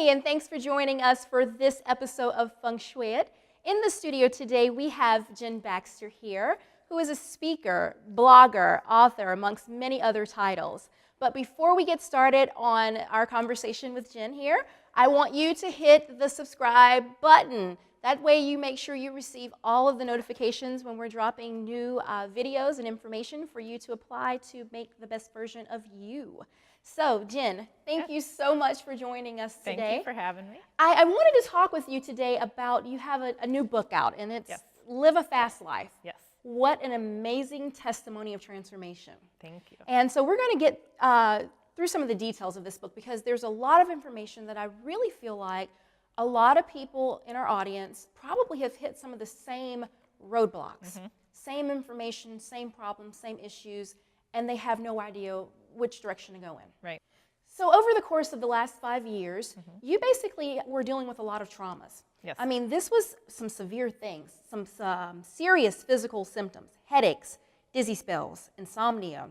Hey, and thanks for joining us for this episode of Feng Shui It. In the studio today, we have Jenn Baxter here, who is a speaker, blogger, author, amongst many other titles. But before we get started on our conversation with Jenn here, I want you to hit the subscribe button. That way you make sure you receive all of the notifications when we're dropping new videos and information for you to apply to make the best version of you. So, Jenn, thank you so much for joining us today. Thank you for having me. I wanted to talk with you today about, you have a new book out, and it's Live a Fast Life. Yes. What an amazing testimony of transformation. Thank you. And so we're going to get through some of the details of this book, because there's a lot of information that I really feel like a lot of people in our audience probably have hit some of the same roadblocks, same information, same problems, same issues, and they have no idea which direction to go in. Right. So over the course of the last 5 years, you basically were dealing with a lot of traumas. Yes. I mean, this was some severe things, some serious physical symptoms, headaches, dizzy spells, insomnia,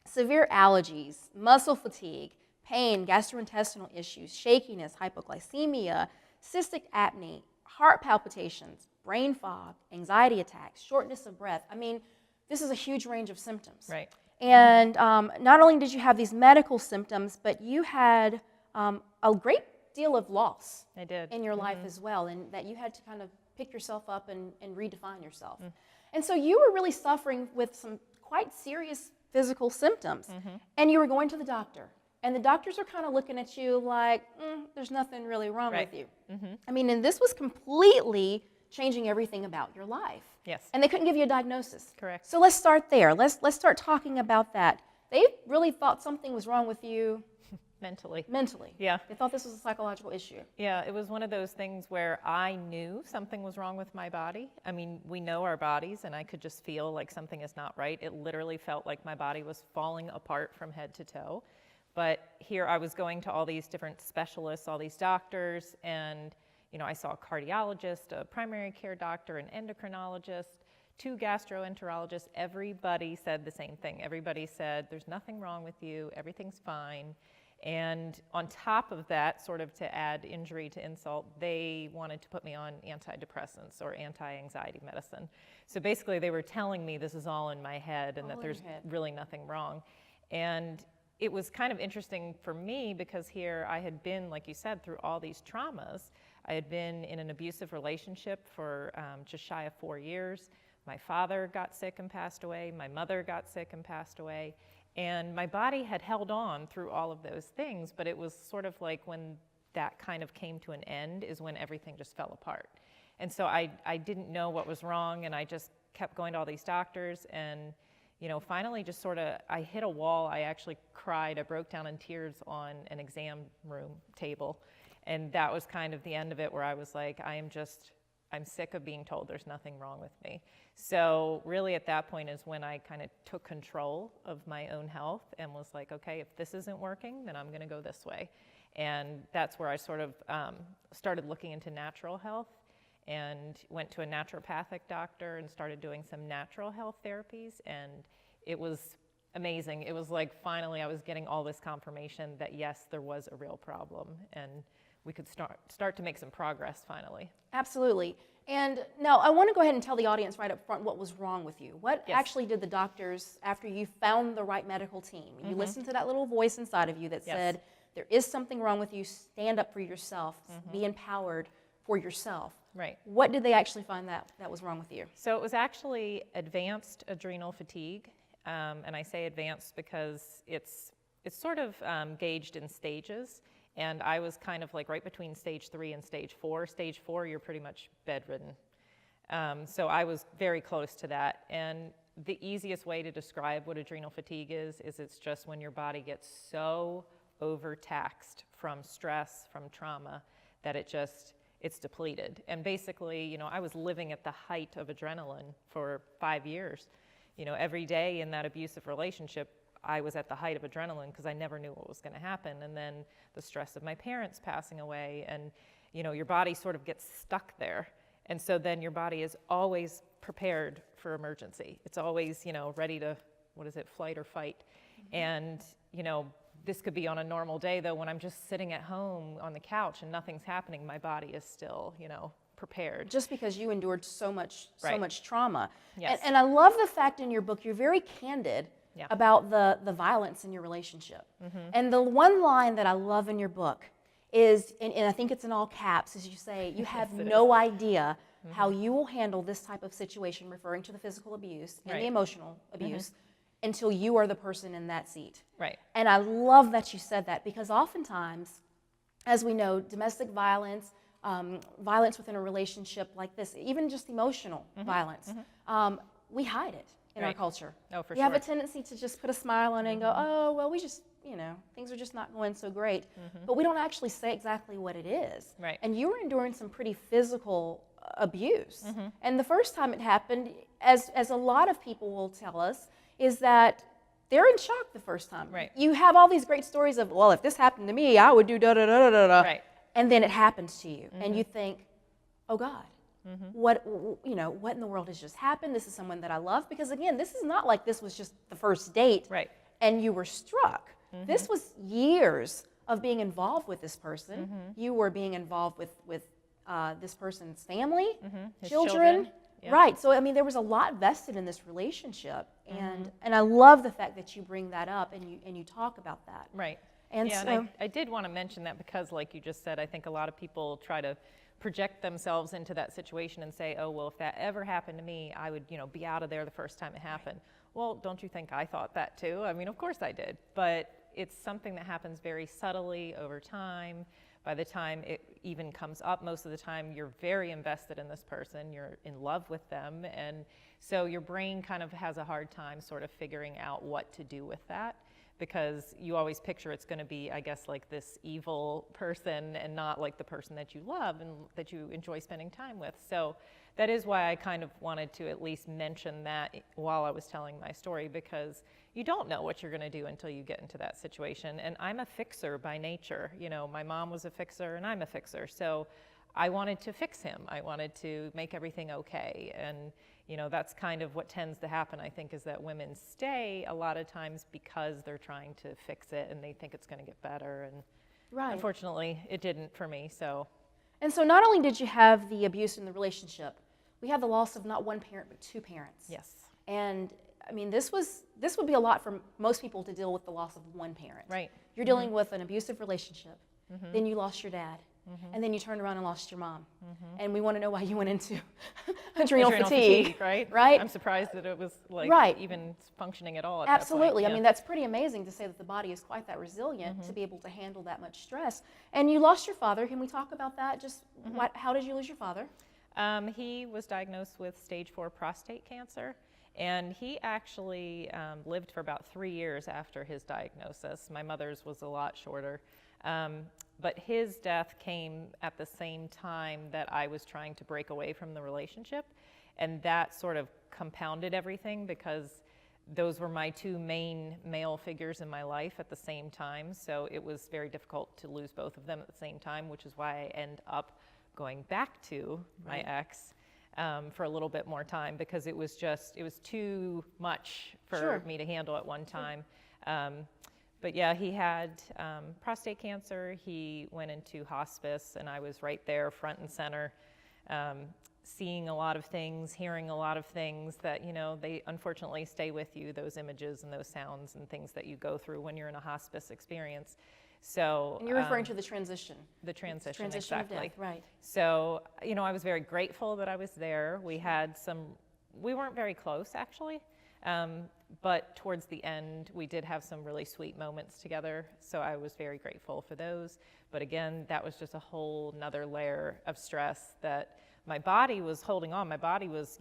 severe allergies, muscle fatigue, pain, gastrointestinal issues, shakiness, hypoglycemia, cystic apnea, heart palpitations, brain fog, anxiety attacks, shortness of breath. I mean, this is a huge range of symptoms. Right. And not only did you have these medical symptoms, but you had a great deal of loss in your life as well, and that you had to kind of pick yourself up and redefine yourself. And so you were really suffering with some quite serious physical symptoms, and you were going to the doctor. And the doctors are kind of looking at you like, there's nothing really wrong with you. I mean, and this was completely changing everything about your life. Yes. And they couldn't give you a diagnosis. Correct. So let's start there. Let's start talking about that. They really thought something was wrong with you. Mentally. Mentally. Yeah. They thought this was a psychological issue. Yeah, it was one of those things where I knew something was wrong with my body. I mean, we know our bodies, and I could just feel like something is not right. It literally felt like my body was falling apart from head to toe. But here I was going to all these different specialists, all these doctors, and I saw a cardiologist, a primary care doctor, an endocrinologist, 2 gastroenterologists. Everybody said the same thing. Everybody said, there's nothing wrong with you, everything's fine. And on top of that, sort of to add injury to insult, they wanted to put me on antidepressants or anti-anxiety medicine. So basically they were telling me this is all in my head and that there's really nothing wrong. And it was kind of interesting for me because here I had been, like you said, through all these traumas. I had been in an abusive relationship for just shy of 4 years. My father got sick and passed away. My mother got sick and passed away. And my body had held on through all of those things, but it was sort of like when that kind of came to an end is when everything just fell apart. And so I didn't know what was wrong, and I just kept going to all these doctors, and finally just sort of, I hit a wall. I actually cried. I broke down in tears on an exam room table. And that was kind of the end of it, where I was like, I'm sick of being told there's nothing wrong with me. So really at that point is when I kind of took control of my own health and was like, okay, if this isn't working, then I'm gonna go this way. And that's where I sort of started looking into natural health and went to a naturopathic doctor and started doing some natural health therapies, and it was amazing. It was like finally I was getting all this confirmation that yes, there was a real problem, and we could start to make some progress finally. Absolutely. And now I want to go ahead and tell the audience right up front what was wrong with you. What actually did the doctors, after you found the right medical team, you listened to that little voice inside of you that said, there is something wrong with you, stand up for yourself, be empowered for yourself. Right. What did they actually find that was wrong with you? So it was actually advanced adrenal fatigue. And I say advanced because it's sort of gauged in stages. And I was kind of like right between stage 3 and stage 4. Stage 4, you're pretty much bedridden. So I was very close to that. And the easiest way to describe what adrenal fatigue is it's just when your body gets so overtaxed from stress, from trauma, that it's depleted. And basically, I was living at the height of adrenaline for 5 years. Every day in that abusive relationship, I was at the height of adrenaline because I never knew what was going to happen. And then the stress of my parents passing away, and your body sort of gets stuck there. And so then your body is always prepared for emergency. It's always, ready to, flight or fight. And, This could be on a normal day, though, when I'm just sitting at home on the couch and nothing's happening, my body is still, prepared. Just because you endured so much trauma. Yes. And I love the fact in your book you're very candid Yeah. about the violence in your relationship. And the one line that I love in your book is, and I think it's in all caps, is you say, you have no idea how you will handle this type of situation, referring to the physical abuse and the emotional abuse, until you are the person in that seat. Right. And I love that you said that, because oftentimes, as we know, domestic violence, violence within a relationship like this, even just emotional violence, we hide it in our culture. Oh, for we sure. have a tendency to just put a smile on it and go, oh, well, we just, things are just not going so great. But we don't actually say exactly what it is. Right. And you were enduring some pretty physical abuse. And the first time it happened, as a lot of people will tell us, is that they're in shock the first time. Right. You have all these great stories of, well, if this happened to me, I would do da-da-da-da-da. Right. And then it happens to you, and you think, oh God, what in the world has just happened? This is someone that I love. Because again, this is not like this was just the first date Right. and you were struck. This was years of being involved with this person. You were being involved with this person's family, His children. Yeah. Right. So I mean, there was a lot vested in this relationship, and I love the fact that you bring that up and you talk about that. Right. And yeah, so, and I did want to mention that because, like you just said, I think a lot of people try to project themselves into that situation and say, oh, well, if that ever happened to me, I would, be out of there the first time it happened. Well, don't you think I thought that too? I mean, of course I did. But it's something that happens very subtly over time. By the time it even comes up, most of the time you're very invested in this person, you're in love with them, and so your brain kind of has a hard time sort of figuring out what to do with that, because you always picture it's going to be, I guess, like this evil person and not like the person that you love and that you enjoy spending time with. So that is why I kind of wanted to at least mention that while I was telling my story, because you don't know what you're going to do until you get into that situation. And I'm a fixer by nature. My mom was a fixer and I'm a fixer. So I wanted to fix him. I wanted to make everything okay. And, that's kind of what tends to happen, I think, is that women stay a lot of times because they're trying to fix it and they think it's going to get better. And unfortunately, it didn't for me. And so not only did you have the abuse in the relationship, we have the loss of not one parent, but two parents. Yes. And I mean, this would be a lot for most people to deal with the loss of one parent. Right. You're dealing with an abusive relationship, then you lost your dad, and then you turned around and lost your mom. And we want to know why you went into adrenal fatigue. Right? Right? I'm surprised that it was even functioning at all at Absolutely. that point. I mean, that's pretty amazing to say that the body is quite that resilient to be able to handle that much stress. And you lost your father. Can we talk about that? Just how did you lose your father? He was diagnosed with stage 4 prostate cancer, and he actually lived for about 3 years after his diagnosis. My mother's was a lot shorter, but his death came at the same time that I was trying to break away from the relationship, and that sort of compounded everything because those were my two main male figures in my life at the same time, so it was very difficult to lose both of them at the same time, which is why I end up going back to my ex for a little bit more time, because it was too much for me to handle at one time. But yeah, he had prostate cancer. He went into hospice, and I was right there front and center, seeing a lot of things, hearing a lot of things that, they unfortunately stay with you, those images and those sounds and things that you go through when you're in a hospice experience. So, and you're referring to the transition. The transition, exactly. Of death, right. So, I was very grateful that I was there. We weren't very close, actually, but towards the end, we did have some really sweet moments together, so I was very grateful for those. But again, that was just a whole nother layer of stress that my body was holding on. My body was,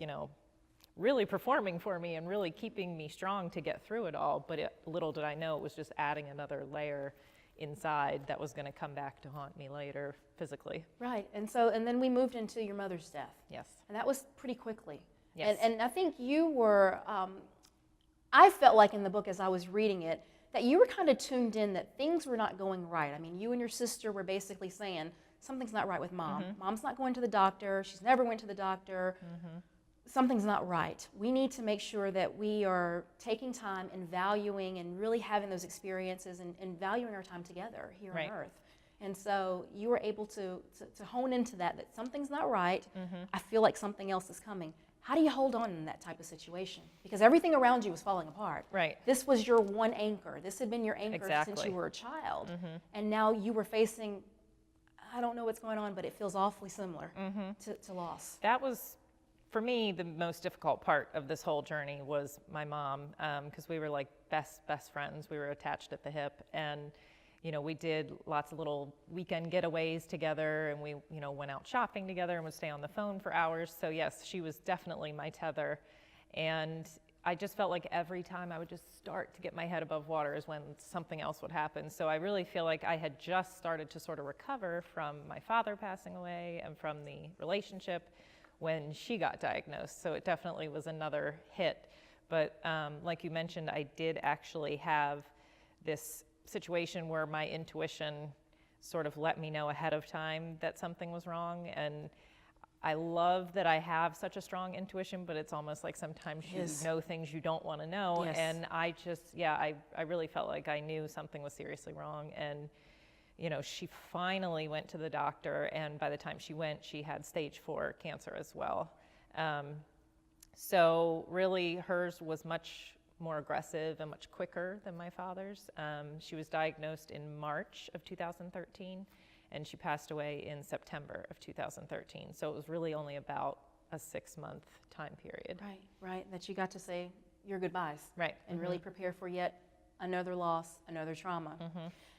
really performing for me and really keeping me strong to get through it all, but little did I know it was just adding another layer inside that was going to come back to haunt me later physically. Right. And then we moved into your mother's death. Yes. And that was pretty quickly. Yes. And I think you were, I felt like in the book as I was reading it, that you were kind of tuned in that things were not going right. I mean, you and your sister were basically saying, something's not right with Mom. Mom's not going to the doctor. She's never went to the doctor. something's not right. We need to make sure that we are taking time and valuing and really having those experiences and valuing our time together here Right. on Earth. And so you were able to hone into that something's not right. I feel like something else is coming. How do you hold on in that type of situation? Because everything around you was falling apart. Right. This was your one anchor. This had been your anchor since Exactly. you were a child. And now you were facing, I don't know what's going on, but it feels awfully similar to loss. That was, for me, the most difficult part of this whole journey was my mom, because we were like best friends. We were attached at the hip, and you know, we did lots of little weekend getaways together, and we, you know, went out shopping together and would stay on the phone for hours. So yes, she was definitely my tether, and I just felt like every time I would just start to get my head above water is when something else would happen. So I really feel like I had just started to sort of recover from my father passing away and from the relationship when she got diagnosed. So it definitely was another hit. But like you mentioned, I did actually have this situation where my intuition sort of let me know ahead of time that something was wrong. And I love that I have such a strong intuition, but it's almost like sometimes you know things you don't want to know. Yes. And I just, I really felt like I knew something was seriously wrong. And you know, she finally went to the doctor, and by the time she went, she had stage 4 cancer as well. So really hers was much more aggressive and much quicker than my father's. She was diagnosed in March of 2013, and she passed away in September of 2013. So it was really only about a 6-month time period. Right, that you got to say your goodbyes. Right. And really prepare for yet another loss, another trauma.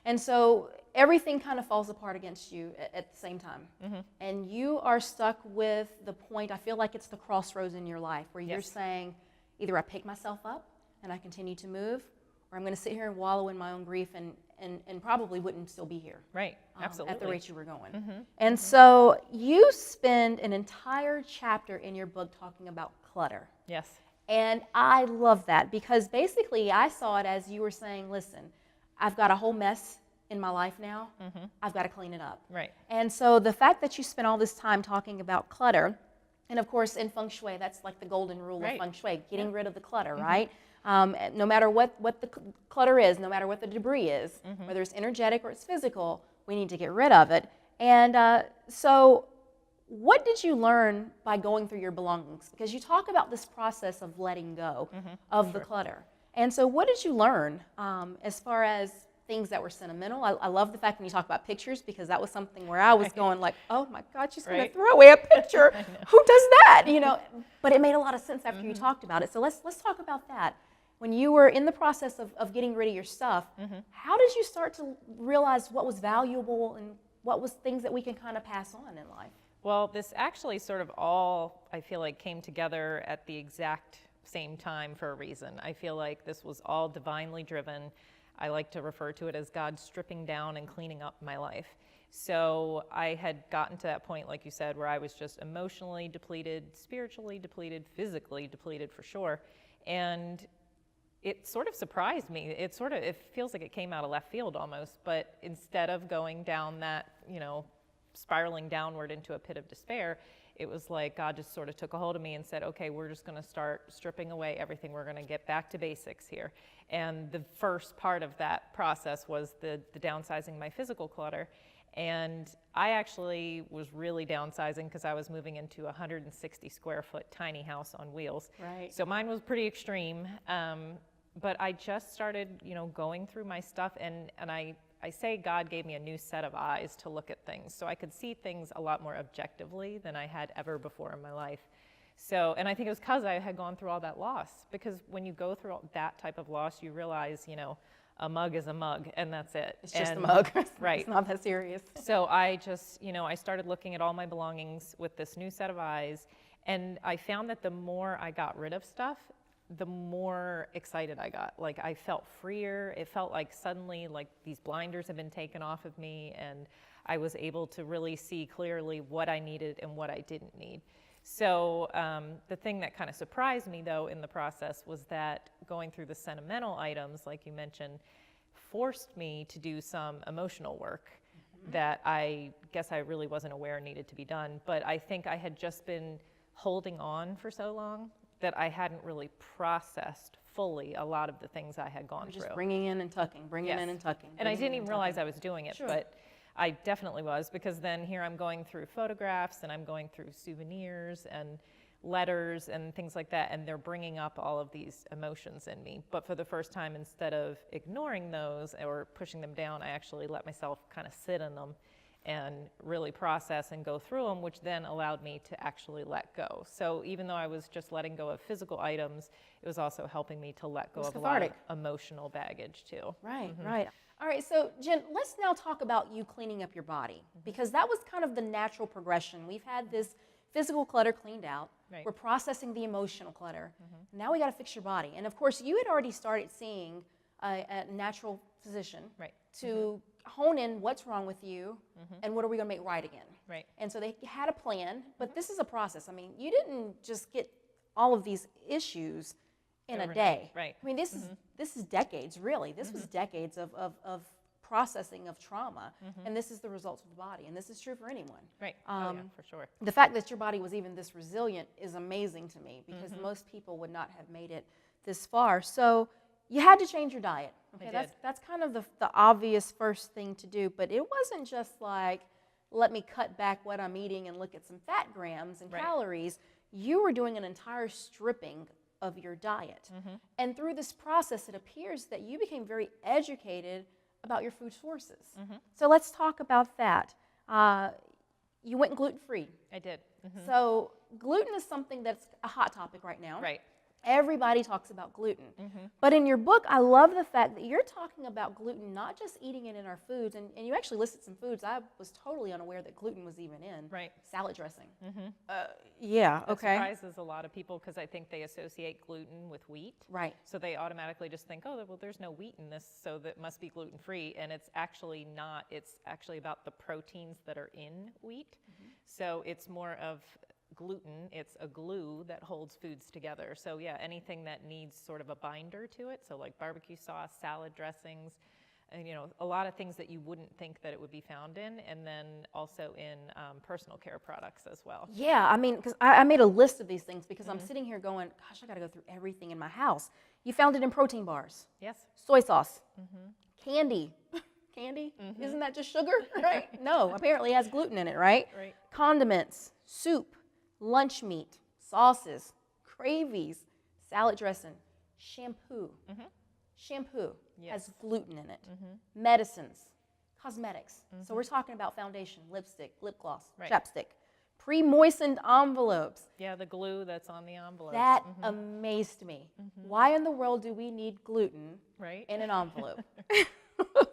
And so everything kind of falls apart against you at the same time. And you are stuck with the point, I feel like it's the crossroads in your life where you're saying, either I pick myself up and I continue to move, or I'm going to sit here and wallow in my own grief and probably wouldn't still be here. Right, absolutely. At the rate you were going. And so you spend an entire chapter in your book talking about clutter. Yes. And I love that because basically I saw it as you were saying, listen, I've got a whole mess in my life now. I've got to clean it up. Right. And so the fact that you spent all this time talking about clutter, and of course in Feng Shui, that's like the golden rule of Feng Shui, getting rid of the clutter, right? No matter what the clutter is, no matter what the debris is, whether it's energetic or it's physical, we need to get rid of it. And so what did you learn by going through your belongings? Because you talk about this process of letting go of the clutter. And so what did you learn as far as things that were sentimental? I love the fact when you talk about pictures, because that was something where I was going like, oh my God, she's going to throw away a picture. Who does that? You know, but it made a lot of sense after you talked about it. So let's talk about that. When you were in the process of getting rid of your stuff, how did you start to realize what was valuable and what was things that we can kind of pass on in life? Well, this actually sort of all, I feel like, came together at the exact same time for a reason. I feel like this was all divinely driven. I like to refer to it as God stripping down and cleaning up my life. So I had gotten to that point, like you said, where I was just emotionally depleted, spiritually depleted, physically depleted for sure. And it sort of surprised me. It feels like it came out of left field almost, but instead of going down that, you know, spiraling downward into a pit of despair, it was like God just sort of took a hold of me and said, okay, we're just going to start stripping away everything. We're going to get back to basics here. And the first part of that process was the downsizing my physical clutter. And I actually was really downsizing because I was moving into a 160 square foot tiny house on wheels. Right. So mine was pretty extreme. But I just started, you know, going through my stuff, and I say God gave me a new set of eyes to look at things. So I could see things a lot more objectively than I had ever before in my life. So, and I think it was because I had gone through all that loss. Because when you go through that type of loss, you realize, you know, a mug is a mug, and that's it. It's just a mug. Right. It's not that serious. So I just, you know, I started looking at all my belongings with this new set of eyes, and I found that the more I got rid of stuff, the more excited I got. Like, I felt freer. It felt like suddenly, like, these blinders had been taken off of me, and I was able to really see clearly what I needed and what I didn't need. So the thing that kind of surprised me, though, in the process was that going through the sentimental items, like you mentioned, forced me to do some emotional work that I guess I really wasn't aware needed to be done. But I think I had just been holding on for so long that I hadn't really processed fully a lot of the things I had gone through. Just bringing in and tucking, bringing in and tucking. And I didn't even realize I was doing it, Sure. but I definitely was, because then here I'm going through photographs and I'm going through souvenirs and letters and things like that, and they're bringing up all of these emotions in me. But for the first time, instead of ignoring those or pushing them down, I actually let myself kind of sit in them and really process and go through them, which then allowed me to actually let go. So even though I was just letting go of physical items, it was also helping me to let go of a lot of emotional baggage too. Right, right. All right, so Jenn, let's now talk about you cleaning up your body, because that was kind of the natural progression. We've had this physical clutter cleaned out. Right. We're processing the emotional clutter. Now we got to fix your body. And of course, you had already started seeing a natural physician to hone in what's wrong with you and what are we going to make right again. Right. And so they had a plan, but this is a process. I mean, you didn't just get all of these issues in a day. Right. I mean, this is decades, really. This was decades of processing of trauma, and this is the results of the body, and this is true for anyone. Right. Yeah, for sure. The fact that your body was even this resilient is amazing to me, because most people would not have made it this far. So you had to change your diet. Okay, that's kind of the obvious first thing to do, but it wasn't just like, let me cut back what I'm eating and look at some fat grams and calories. You were doing an entire stripping of your diet. And through this process, it appears that you became very educated about your food sources. So let's talk about that. You went gluten-free. I did. So gluten is something that's a hot topic right now. Right. Everybody talks about gluten. But in your book, I love the fact that you're talking about gluten, not just eating it in our foods, and you actually listed some foods I was totally unaware that gluten was even in. Right. Salad dressing. Yeah, That okay. surprises a lot of people, because I think they associate gluten with wheat. Right. So they automatically just think, oh, well, there's no wheat in this, so that must be gluten-free. And it's actually not. It's actually about the proteins that are in wheat. So it's more of gluten. It's a glue that holds foods together. So yeah, anything that needs sort of a binder to it, so like barbecue sauce, salad dressings, and a lot of things that you wouldn't think that it would be found in, and then also in personal care products as well. Yeah, I mean, because I made a list of these things, because I'm sitting here going, gosh, I got to go through everything in my house. You found it in protein bars. Yes. Soy sauce. Candy. Candy? Isn't that just sugar? Right? No, apparently it has gluten in it, right? Right. Condiments, soup, lunch meat, sauces, gravies, salad dressing, shampoo. Shampoo has gluten in it. Medicines, cosmetics. So we're talking about foundation, lipstick, lip gloss, chapstick, pre-moistened envelopes. Yeah, the glue that's on the envelope. That amazed me. Why in the world do we need gluten in an envelope?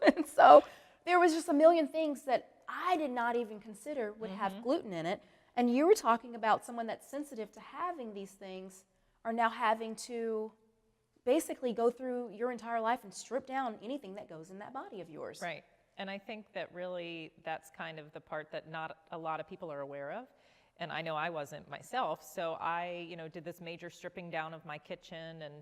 And so there was just a million things that I did not even consider would have gluten in it. And you were talking about someone that's sensitive to having these things are now having to basically go through your entire life and strip down anything that goes in that body of yours. Right. And I think that really that's kind of the part that not a lot of people are aware of. And I know I wasn't myself. So I, did this major stripping down of my kitchen and,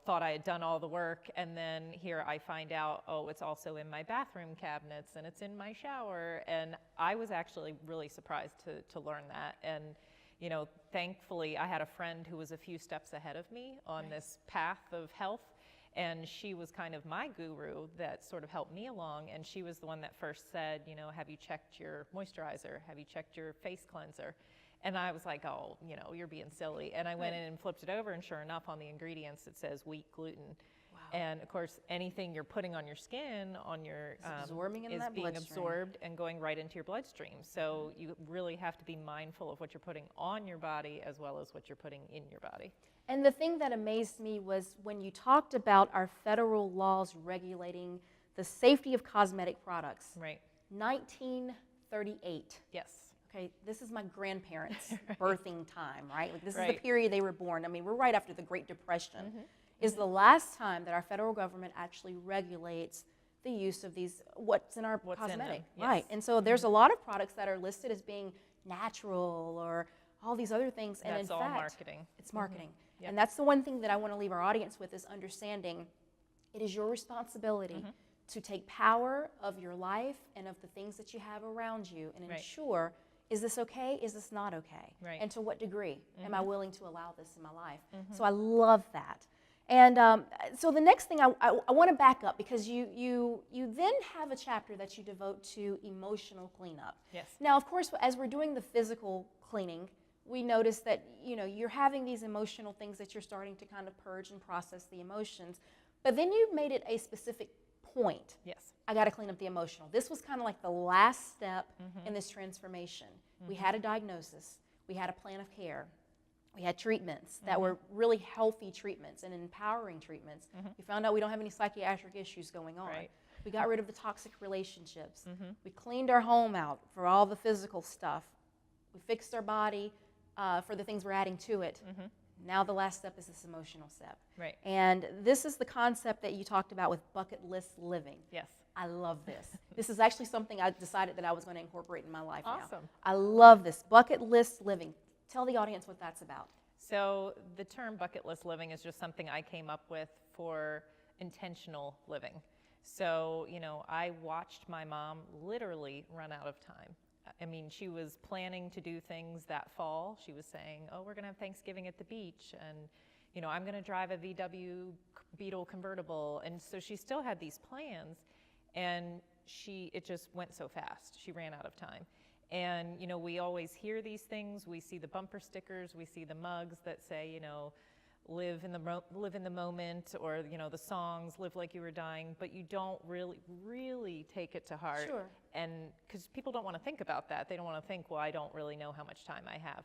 thought I had done all the work. And then here I find out, oh, it's also in my bathroom cabinets and it's in my shower. And I was actually really surprised to learn that. And, thankfully I had a friend who was a few steps ahead of me on this path of health. And she was kind of my guru that sort of helped me along. And she was the one that first said, have you checked your moisturizer? Have you checked your face cleanser? And I was like, oh, you're being silly. And I went in and flipped it over, and sure enough, on the ingredients, it says wheat gluten. Wow. And of course, anything you're putting on your skin, on your absorbing in is that being bloodstream. absorbed and going right into your bloodstream. So you really have to be mindful of what you're putting on your body as well as what you're putting in your body. And the thing that amazed me was when you talked about our federal laws regulating the safety of cosmetic products. Right. 1938. Yes. Okay, this is my grandparents' birthing time, right? Like this is the period they were born. I mean, we're right after the Great Depression. Is the last time that our federal government actually regulates the use of these, what's in our cosmetic. Right, and so there's a lot of products that are listed as being natural or all these other things. And that's in all fact, marketing. It's marketing. Yep. And that's the one thing that I want to leave our audience with is understanding it is your responsibility to take power of your life and of the things that you have around you and ensure is this okay? Is this not okay? Right. And to what degree am I willing to allow this in my life? Mm-hmm. So I love that. And so the next thing I want to back up, because you then have a chapter that you devote to emotional cleanup. Yes. Now, of course, as we're doing the physical cleaning, we notice that you're having these emotional things that you're starting to kind of purge and process the emotions. But then you made it a specific point. Yes. I got to clean up the emotional. This was kind of like the last step in this transformation. We had a diagnosis. We had a plan of care. We had treatments that were really healthy treatments and empowering treatments. We found out we don't have any psychiatric issues going on. Right. We got rid of the toxic relationships. We cleaned our home out for all the physical stuff. We fixed our body for the things we're adding to it. Now the last step is this emotional step. Right. And this is the concept that you talked about with bucket list living. Yes. I love this. This is actually something I decided that I was going to incorporate in my life now. Awesome. I love this. Bucket list living. Tell the audience what that's about. So the term bucket list living is just something I came up with for intentional living. So, I watched my mom literally run out of time. I mean, she was planning to do things that fall. She was saying, oh, we're going to have Thanksgiving at the beach, and, I'm going to drive a VW Beetle convertible. And so she still had these plans, and it just went so fast. She ran out of time. And, we always hear these things. We see the bumper stickers. We see the mugs that say, live in the moment, or, the songs, live like you were dying, but you don't really take it to heart. Sure. And because people don't want to think about that. They don't want to think, well, I don't really know how much time I have.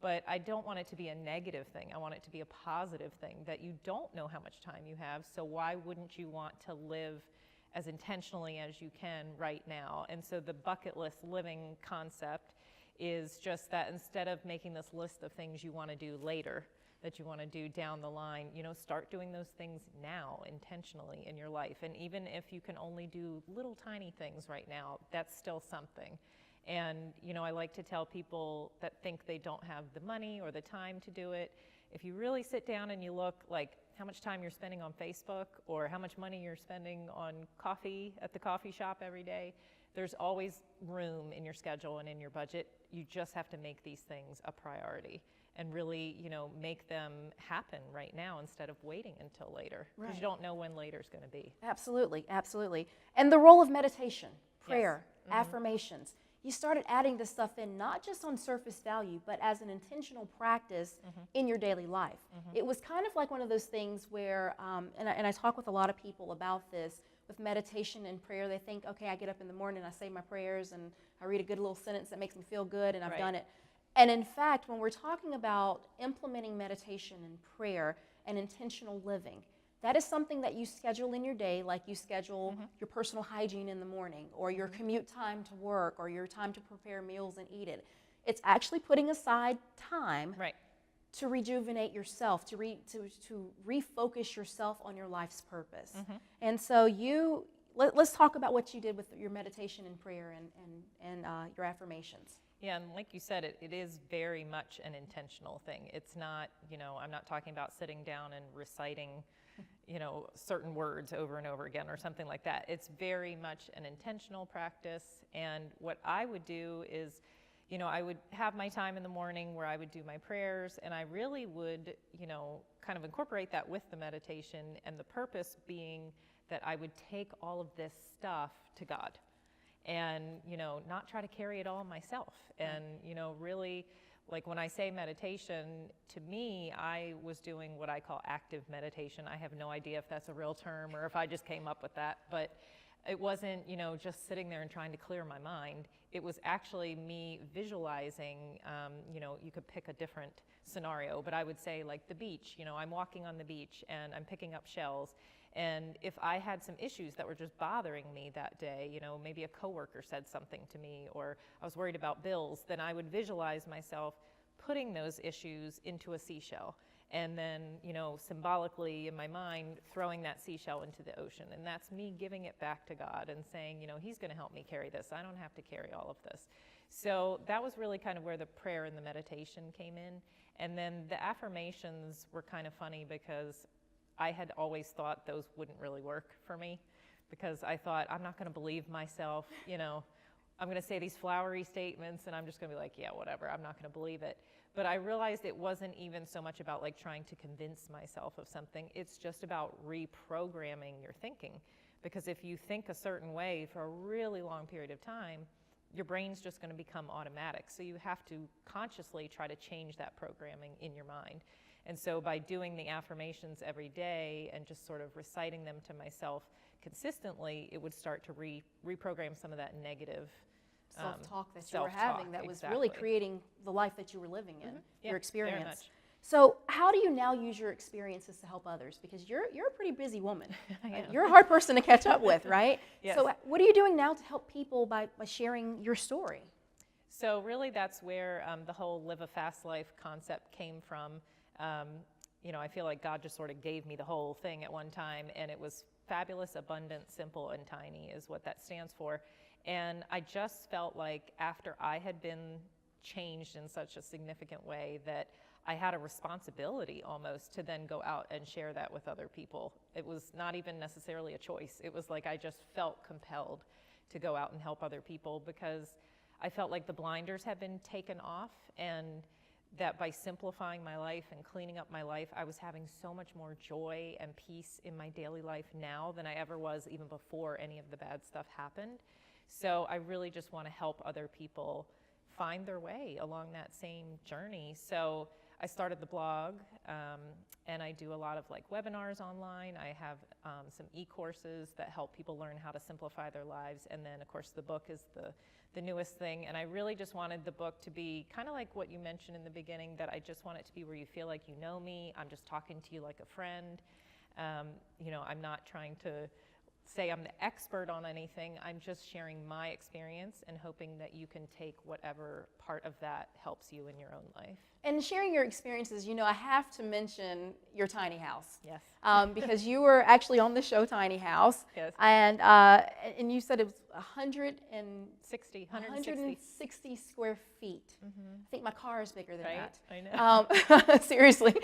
But I don't want it to be a negative thing. I want it to be a positive thing, that you don't know how much time you have, so why wouldn't you want to live as intentionally as you can right now? And so the bucket list living concept is just that instead of making this list of things you want to do later, that you want to do down the line, start doing those things now intentionally in your life. And even if you can only do little tiny things right now, that's still something. And, I like to tell people that think they don't have the money or the time to do it, if you really sit down and you look like how much time you're spending on Facebook or how much money you're spending on coffee at the coffee shop every day, there's always room in your schedule and in your budget. You just have to make these things a priority and really, make them happen right now instead of waiting until later, because you don't know when later is going to be. Absolutely, absolutely. And the role of meditation, prayer, Yes. affirmations. You started adding this stuff in, not just on surface value, but as an intentional practice in your daily life. It was kind of like one of those things where, and I talk with a lot of people about this, with meditation and prayer. They think, okay, I get up in the morning, I say my prayers, and I read a good little sentence that makes me feel good, and I've done it. And in fact, when we're talking about implementing meditation and prayer and intentional living, that is something that you schedule in your day, like you schedule your personal hygiene in the morning, or your commute time to work, or your time to prepare meals and eat it. It's actually putting aside time to rejuvenate yourself, to refocus yourself on your life's purpose. And so let's talk about what you did with your meditation and prayer and your affirmations. Yeah, and like you said, it is very much an intentional thing. It's not, I'm not talking about sitting down and reciting, certain words over and over again or something like that. It's very much an intentional practice. And what I would do is, I would have my time in the morning where I would do my prayers, and I really would, kind of incorporate that with the meditation, and the purpose being that I would take all of this stuff to God. And, not try to carry it all myself. And, really, like when I say meditation, to me, I was doing what I call active meditation. I have no idea if that's a real term or if I just came up with that. But it wasn't, just sitting there and trying to clear my mind. It was actually me visualizing, you could pick a different scenario, but I would say like the beach. I'm walking on the beach and I'm picking up shells. And if I had some issues that were just bothering me that day, maybe a coworker said something to me, or I was worried about bills, then I would visualize myself putting those issues into a seashell. And then, symbolically in my mind, throwing that seashell into the ocean. And that's me giving it back to God and saying, He's going to help me carry this. I don't have to carry all of this. So that was really kind of where the prayer and the meditation came in. And then the affirmations were kind of funny because I had always thought those wouldn't really work for me, because I thought, I'm not going to believe myself, I'm going to say these flowery statements and I'm just going to be like, yeah, whatever, I'm not going to believe it. But I realized it wasn't even so much about like trying to convince myself of something. It's just about reprogramming your thinking. Because if you think a certain way for a really long period of time, your brain's just going to become automatic. So you have to consciously try to change that programming in your mind. And so by doing the affirmations every day and just sort of reciting them to myself consistently, it would start to reprogram some of that negative self-talk that you were having that was really creating the life that you were living in, Yeah, your experience. very much. So how do you now use your experiences to help others? Because you're a pretty busy woman. I am. You're a hard person to catch up with, right? Yes. So what are you doing now to help people by sharing your story? So really that's where the whole live a fast life concept came from. You know, I feel like God just sort of gave me the whole thing at one time, and it was fabulous, abundant, simple, and tiny is what that stands for. And I just felt like after I had been changed in such a significant way that I had a responsibility almost to then go out and share that with other people. It was not even necessarily a choice. It was like I just felt compelled to go out and help other people because I felt like the blinders had been taken off, and that by simplifying my life and cleaning up my life, I was having so much more joy and peace in my daily life now than I ever was even before any of the bad stuff happened. So I really just want to help other people find their way along that same journey. So I started the blog, and I do a lot of like webinars online. I have some e-courses that help people learn how to simplify their lives. And then of course the book is the newest thing. And I really just wanted the book to be kind of like what you mentioned in the beginning, that I just want it to be where you feel like you know me. I'm just talking to you like a friend. You know, I'm not trying to say I'm the expert on anything. I'm just sharing my experience and hoping that you can take whatever part of that helps you in your own life. And sharing your experiences, you know, I have to mention your tiny house. Yes. Because you were actually on the show Tiny House. Yes. And you said it was 160 square feet. I think my car is bigger than that. I know. Seriously.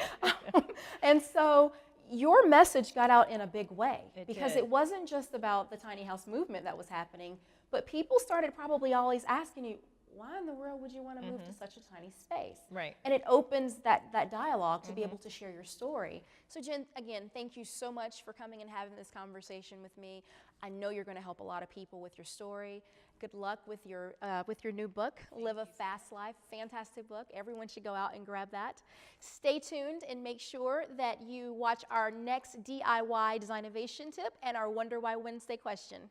And so your message got out in a big way because it wasn't just about the tiny house movement that was happening, but people started probably always asking you, why in the world would you want to move to such a tiny space? Right. And it opens that dialogue to be able to share your story. So Jenn, again, thank you so much for coming and having this conversation with me. I know you're going to help a lot of people with your story. Good luck with your new book, Live a Fast Life. Fantastic book. Everyone should go out and grab that. Stay tuned and make sure that you watch our next DIY Designovation tip and our Wonder Why Wednesday question.